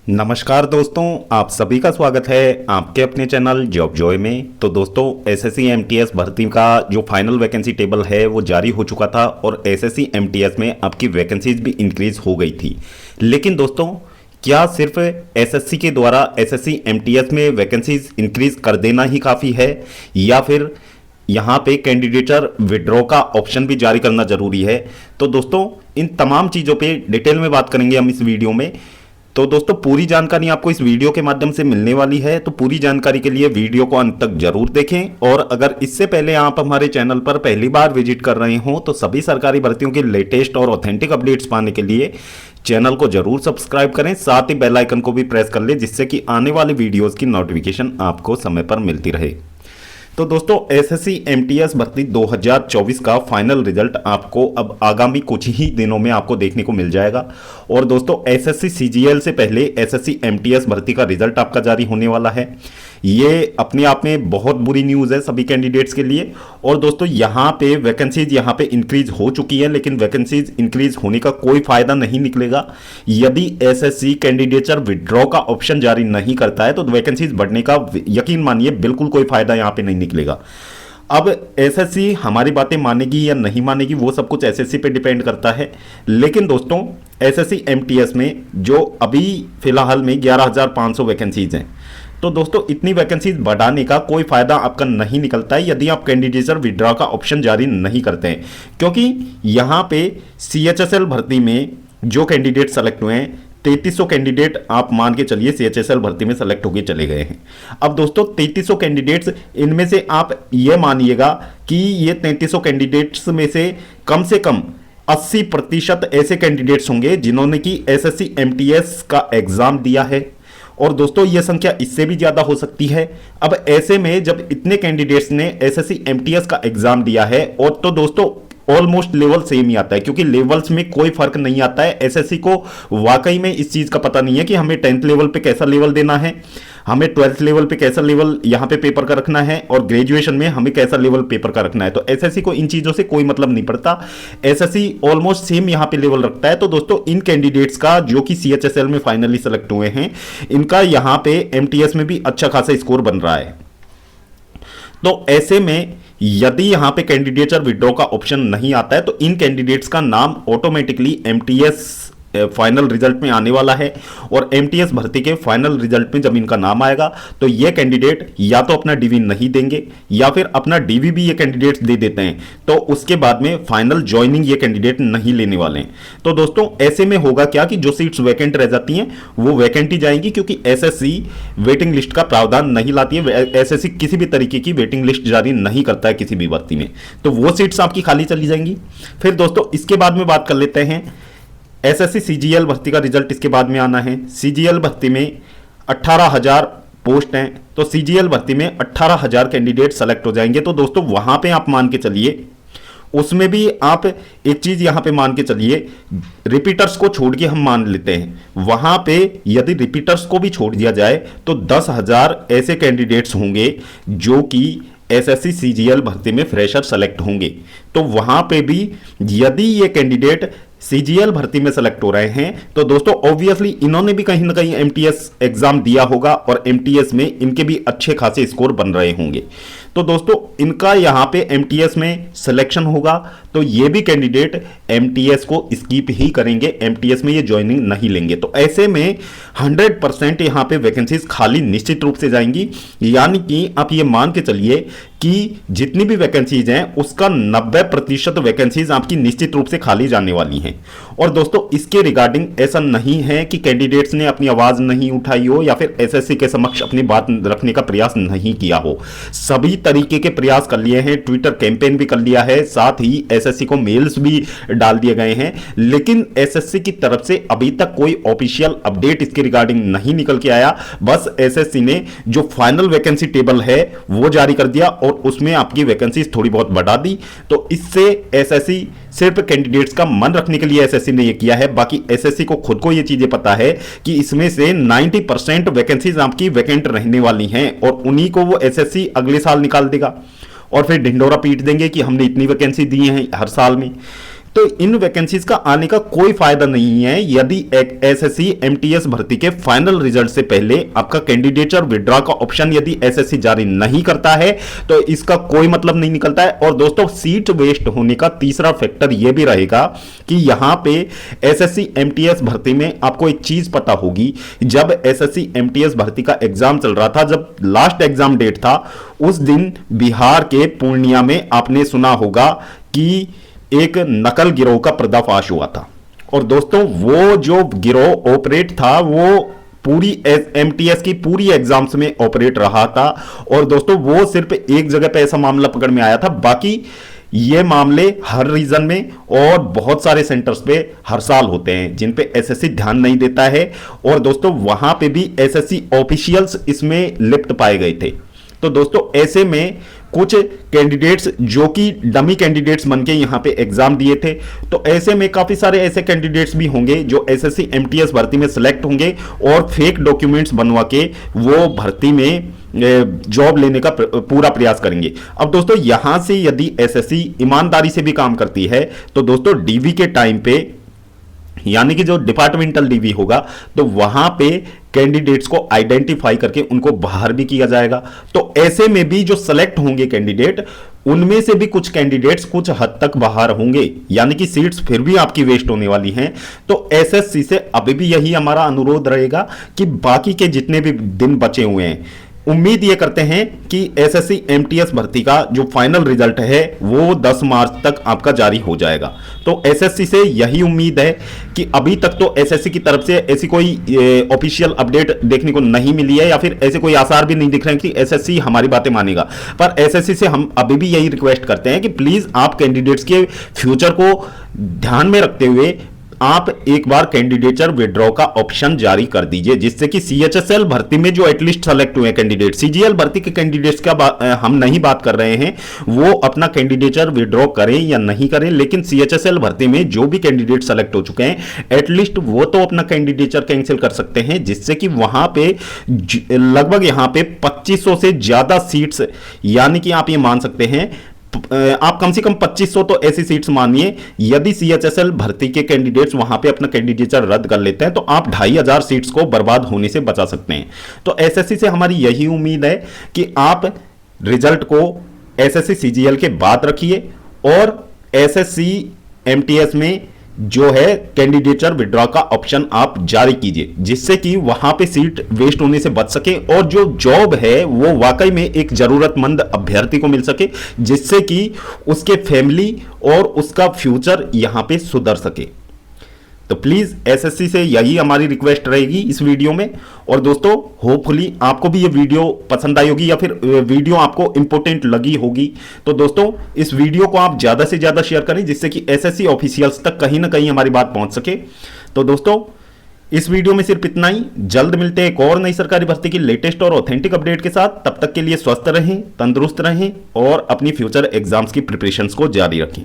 नमस्कार दोस्तों, आप सभी का स्वागत है आपके अपने चैनल जॉब जॉय में। तो दोस्तों, एसएससी एमटीएस भर्ती का जो फाइनल वैकेंसी टेबल है वो जारी हो चुका था और एसएससी एमटीएस में आपकी वैकेंसीज भी इंक्रीज हो गई थी। लेकिन दोस्तों, क्या सिर्फ एसएससी के द्वारा एसएससी एमटीएस में वैकेंसीज इंक्रीज कर देना ही काफ़ी है, या फिर यहाँ पे कैंडिडेचर विड्रॉ का ऑप्शन भी जारी करना जरूरी है? तो दोस्तों, इन तमाम चीज़ों पे डिटेल में बात करेंगे हम इस वीडियो में। तो दोस्तों, पूरी जानकारी आपको इस वीडियो के माध्यम से मिलने वाली है, तो पूरी जानकारी के लिए वीडियो को अंत तक जरूर देखें। और अगर इससे पहले आप हमारे चैनल पर पहली बार विजिट कर रहे हो तो सभी सरकारी भर्तियों के लेटेस्ट और ऑथेंटिक अपडेट्स पाने के लिए चैनल को जरूर सब्सक्राइब करें, साथ ही बेल आइकन को भी प्रेस कर ले, जिससे कि आने वाली वीडियोस की नोटिफिकेशन आपको समय पर मिलती रहे। तो दोस्तों, एसएससी एमटीएस भर्ती 2024 का फाइनल रिजल्ट आपको अब आगामी कुछ ही दिनों में आपको देखने को मिल जाएगा। और दोस्तों, एसएससी सीजीएल से पहले एसएससी एमटीएस भर्ती का रिजल्ट आपका जारी होने वाला है। ये अपने आप में बहुत बुरी न्यूज़ है सभी कैंडिडेट्स के लिए। और दोस्तों, यहाँ पे वैकेंसीज यहाँ पे इंक्रीज हो चुकी है, लेकिन वैकेंसीज इंक्रीज होने का कोई फायदा नहीं निकलेगा यदि एसएससी कैंडिडेचर विड्रॉ का ऑप्शन जारी नहीं करता है। तो वैकेंसीज बढ़ने का यकीन मानिए बिल्कुल कोई फायदा यहाँ पे नहीं निकलेगा। अब एसएससी हमारी बातें मानेगी या नहीं मानेगी वो सब कुछ एसएससी पे डिपेंड करता है। लेकिन दोस्तों, एसएससी एमटीएस में जो अभी फिलहाल में 11,500 वैकेंसीज हैं, तो दोस्तों इतनी वैकेंसीज बढ़ाने का कोई फायदा आपका नहीं निकलता है यदि आप कैंडिडेचर विड्रॉ का ऑप्शन जारी नहीं करते हैं। क्योंकि यहाँ पे सीएचएसएल भर्ती में जो कैंडिडेट सेलेक्ट हुए हैं, 3300 कैंडिडेट आप मान के चलिए सीएचएसएल भर्ती में सेलेक्ट होकर चले गए हैं। अब दोस्तों, 3300 कैंडिडेट्स, इनमें से आप ये मानिएगा कि ये 3300 कैंडिडेट्स में से कम 80% ऐसे कैंडिडेट्स होंगे जिन्होंने कि एसएससी एमटीएस का एग्जाम दिया है। और दोस्तों, यह संख्या इससे भी ज्यादा हो सकती है। अब ऐसे में जब इतने कैंडिडेट्स ने एसएससी एमटीएस का एग्जाम दिया है, और तो दोस्तों ऑलमोस्ट लेवल सेम ही आता है, क्योंकि लेवल्स में कोई फर्क नहीं आता है। एसएससी को वाकई में इस चीज का पता नहीं है कि हमें 10th लेवल पे कैसा लेवल देना है, हमें 12th लेवल पे कैसा लेवल यहाँ पे पेपर का रखना है, और ग्रेजुएशन में हमें कैसा लेवल पेपर का रखना है। तो एसएससी को इन चीजों से कोई मतलब नहीं पड़ता। एसएससी ऑलमोस्ट सेम यहाँ पे लेवल रखता है। तो दोस्तों, इन कैंडिडेट्स का जो कि सीएचएसएल में फाइनली सेलेक्ट हुए हैं, इनका यहाँ पे एमटीएस में भी अच्छा खासा स्कोर बन रहा है। तो ऐसे में यदि यहां पे कैंडिडेचर विड्रॉ का ऑप्शन नहीं आता है तो इन कैंडिडेट्स का नाम ऑटोमेटिकली एमटीएस फाइनल रिजल्ट में आने वाला है। और एमटीएस भर्ती के फाइनल रिजल्ट में जब इनका नाम आएगा तो ये कैंडिडेट या तो अपना डीवी नहीं देंगे, या फिर अपना डीवी भी ये कैंडिडेट्स दे देते हैं, तो उसके बाद में फाइनल ज्वाइनिंग ये कैंडिडेट नहीं लेने वाले हैं। तो दोस्तों, ऐसे में होगा क्या कि जो सीट्स वैकेंट रह जाती हैं वो वैकेंट ही जाएंगी, क्योंकि एसएससी वेटिंग लिस्ट का प्रावधान नहीं लाती है। एसएससी किसी भी तरीके की वेटिंग लिस्ट जारी नहीं करता है किसी भी भर्ती में, तो वो सीट्स आपकी खाली चली जाएंगी। फिर दोस्तों, इसके बाद में बात कर लेते हैं एसएससी सीजीएल भर्ती का रिजल्ट। इसके बाद में आना है। सीजीएल भर्ती में 18,000 पोस्ट हैं, तो सीजीएल भर्ती में 18,000 कैंडिडेट सेलेक्ट हो जाएंगे। तो दोस्तों, वहां पे आप मान के चलिए, उसमें भी आप एक चीज यहां पे मान के चलिए, रिपीटर्स को छोड़ के हम मान लेते हैं, वहां पे यदि रिपीटर्स को भी छोड़ दिया जाए तो 10,000 ऐसे कैंडिडेट्स होंगे जो कि एसएससी सीजीएल भर्ती में फ्रेशर सेलेक्ट होंगे। तो वहां पे भी यदि ये कैंडिडेट सीजीएल भर्ती में सेलेक्ट हो रहे हैं तो दोस्तों ऑब्वियसली इन्होंने भी कहीं ना कहीं एमटीएस एग्जाम दिया होगा, और एमटीएस में इनके भी अच्छे खासे स्कोर बन रहे होंगे। तो दोस्तों, इनका यहां पे एमटीएस में सिलेक्शन होगा तो ये भी कैंडिडेट एमटीएस को स्किप ही करेंगे, एमटीएस में ये ज्वाइनिंग नहीं लेंगे। तो ऐसे में 100% यहां पे वैकेंसीज खाली निश्चित रूप से जाएंगी। यानी कि आप ये मान के चलिए कि जितनी भी वैकेंसीज हैं उसका 90% वैकेंसीज आपकी निश्चित रूप से खाली जाने वाली हैं। और दोस्तों, इसके रिगार्डिंग ऐसा नहीं है कि कैंडिडेट्स ने अपनी आवाज नहीं उठाई हो या फिर एसएससी के समक्ष अपनी बात रखने का प्रयास नहीं किया हो। सभी तरीके के प्रयास कर लिए हैं, ट्विटर कैंपेन भी कर लिया है, साथ ही एसएससी को मेल्स भी डाल दिए गए हैं। लेकिन एसएससी की तरफ से अभी तक कोई ऑफिशियल अपडेट इसके रिगार्डिंग नहीं निकल के आया। बस एसएससी ने जो फाइनल वैकेंसी टेबल है वो जारी कर दिया और उसमें आपकी वैकेंसीज थोड़ी बहुत बढ़ा दी। तो इससे एसएससी सिर्फ कैंडिडेट्स का मन रखने के लिए एसएससी ने ये किया है। बाकी एसएससी को खुद को ये चीजें पता है कि इसमें से 90% वैकेंसीज आपकी वैकेंट रहने वाली हैं, और उन्हीं को वो एसएससी अगले साल निकाल देगा और फिर ढिंडोरा पीट देंगे कि हमने इतनी वैकेंसी दी है हर साल में। तो इन वैकेंसीज का आने का कोई फायदा नहीं है यदि एसएससी एमटीएस भर्ती के फाइनल रिजल्ट से पहले आपका कैंडिडेचर विड्रॉ का ऑप्शन यदि एसएससी जारी नहीं करता है तो इसका कोई मतलब नहीं निकलता है। और दोस्तों सीट वेस्ट होने का तीसरा फैक्टर यह भी रहेगा कि यहां पे एसएससी एमटीएस भर्ती में आपको एक चीज पता होगी, जब एसएससी एमटीएस भर्ती का एग्जाम चल रहा था, जब लास्ट एग्जाम डेट था, उस दिन बिहार के पूर्णिया में आपने सुना होगा कि एक नकल गिरोह का पर्दाफाश हुआ था। और दोस्तों वो जो गिरोह ऑपरेट था वो पूरी एमटीएस की पूरी एग्जाम्स में ऑपरेट रहा था। और दोस्तों वो सिर्फ एक जगह पे ऐसा मामला पकड़ में आया था, बाकी ये मामले हर रीजन में और बहुत सारे सेंटर्स पे हर साल होते हैं जिन पे एसएससी ध्यान नहीं देता है। और दोस्तों वहां पे भी एसएससी ऑफिशियल्स इसमें लिप्त पाए गए थे। तो दोस्तों ऐसे में कुछ कैंडिडेट्स जो कि डमी कैंडिडेट्स बनके यहां पे एग्जाम दिए थे, तो ऐसे में काफी सारे ऐसे कैंडिडेट्स भी होंगे जो एसएससी एमटीएस भर्ती में सिलेक्ट होंगे और फेक डॉक्यूमेंट्स बनवा के वो भर्ती में जॉब लेने का पूरा प्रयास करेंगे। अब दोस्तों यहां से यदि एसएससी ईमानदारी से भी काम करती है तो दोस्तों डीवी के टाइम पे, यानी कि जो डिपार्टमेंटल डीवी होगा, तो वहां पे कैंडिडेट्स को आइडेंटिफाई करके उनको बाहर भी किया जाएगा। तो ऐसे में भी जो सेलेक्ट होंगे कैंडिडेट, उनमें से भी कुछ कैंडिडेट्स कुछ हद तक बाहर होंगे, यानी कि सीट्स फिर भी आपकी वेस्ट होने वाली हैं। तो एसएससी से अभी भी यही हमारा अनुरोध रहेगा कि बाकी के जितने भी दिन बचे हुए हैं, उम्मीद ये करते हैं कि एसएससी एमटीएस भर्ती का जो फाइनल रिजल्ट है वो 10 मार्च तक आपका जारी हो जाएगा। तो एसएससी से यही उम्मीद है कि अभी तक तो एसएससी की तरफ से ऐसी कोई ऑफिशियल अपडेट देखने को नहीं मिली है, या फिर ऐसे कोई आसार भी नहीं दिख रहे हैं कि एसएससी हमारी बातें मानेगा। पर एसएससी से हम अभी भी यही रिक्वेस्ट करते हैं कि प्लीज आप कैंडिडेट्स के फ्यूचर को ध्यान में रखते हुए आप एक बार कैंडिडेचर विड्रॉ का ऑप्शन जारी कर दीजिए, जिससे कि सीएचएसएल भर्ती में जो एटलीस्ट सेलेक्ट हुए कैंडिडेट, सीजीएल भर्ती के कैंडिडेट्स का हम नहीं बात कर रहे हैं, वो अपना कैंडिडेचर विड्रॉ करें या नहीं करें, लेकिन सीएचएसएल भर्ती में जो भी कैंडिडेट सेलेक्ट हो चुके हैं एटलीस्ट वो तो अपना कैंडिडेचर कैंसिल कर सकते हैं, जिससे कि वहां पे लगभग यहां पे 2500 से ज्यादा सीट्स, यानी कि आप ये मान सकते हैं आप कम से कम 2500 तो ऐसी सीट्स मानिए, यदि सीएचएसएल भर्ती के कैंडिडेट्स वहां पे अपना कैंडिडेचर रद्द कर लेते हैं तो आप 2500 सीट्स को बर्बाद होने से बचा सकते हैं। तो एसएससी से हमारी यही उम्मीद है कि आप रिजल्ट को एसएससी सीजीएल के बाद रखिए और एसएससी एमटीएस में जो है कैंडिडेचर विड्रॉ का ऑप्शन आप जारी कीजिए, जिससे कि वहां पे सीट वेस्ट होने से बच सके और जो जॉब है वो वाकई में एक जरूरतमंद अभ्यर्थी को मिल सके, जिससे कि उसके फैमिली और उसका फ्यूचर यहां पे सुधर सके। तो प्लीज एसएससी से यही हमारी रिक्वेस्ट रहेगी इस वीडियो में। और दोस्तों होपफुली आपको भी ये वीडियो पसंद आई होगी या फिर वीडियो आपको इंपॉर्टेंट लगी होगी। तो दोस्तों इस वीडियो को आप ज्यादा से ज्यादा शेयर करें, जिससे कि एसएससी ऑफिशियल्स तक कहीं ना कहीं हमारी बात पहुंच सके। तो दोस्तों इस वीडियो में सिर्फ इतना ही। जल्द मिलते हैं एक और नई सरकारी भर्ती की लेटेस्ट और ऑथेंटिक अपडेट के साथ। तब तक के लिए स्वस्थ रहें, तंदुरुस्त रहें और अपनी फ्यूचर एग्जाम्स की प्रिपरेशंस को जारी रखें।